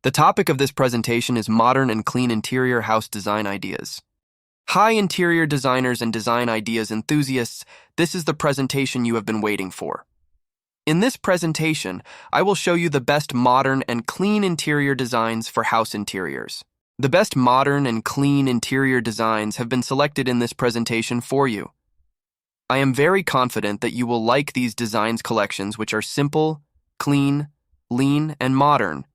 The topic of this presentation is modern and clean interior house design ideas. Hi, interior designers and design ideas enthusiasts, this is the presentation you have been waiting for. In this presentation, I will show you the best modern and clean interior designs for house interiors. The best modern and clean interior designs have been selected in this presentation for you. I am very confident that you will like these designs collections, which are simple, clean, lean, and modern,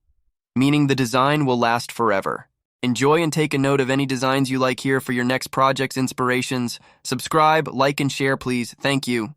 meaning the design will last forever. Enjoy and take a note of any designs you like here for your next project's inspirations. Subscribe, like, and share, please. Thank you.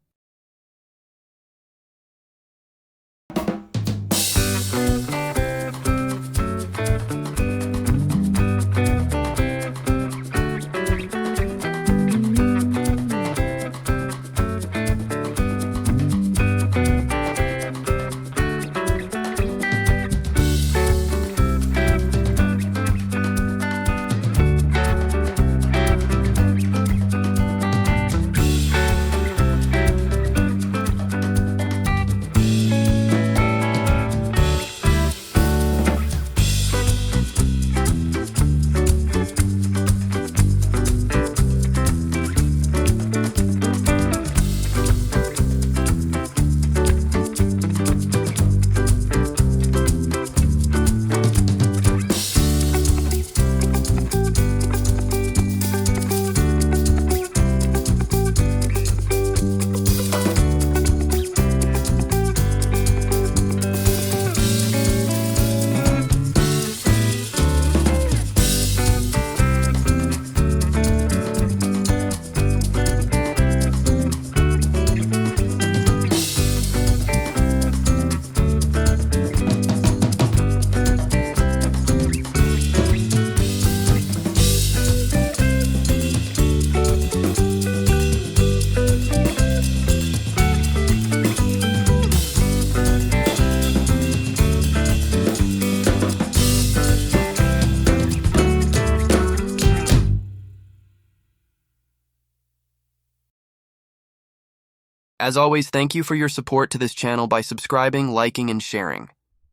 As always, thank you for your support to this channel by subscribing, liking, and sharing.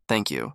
Thank you.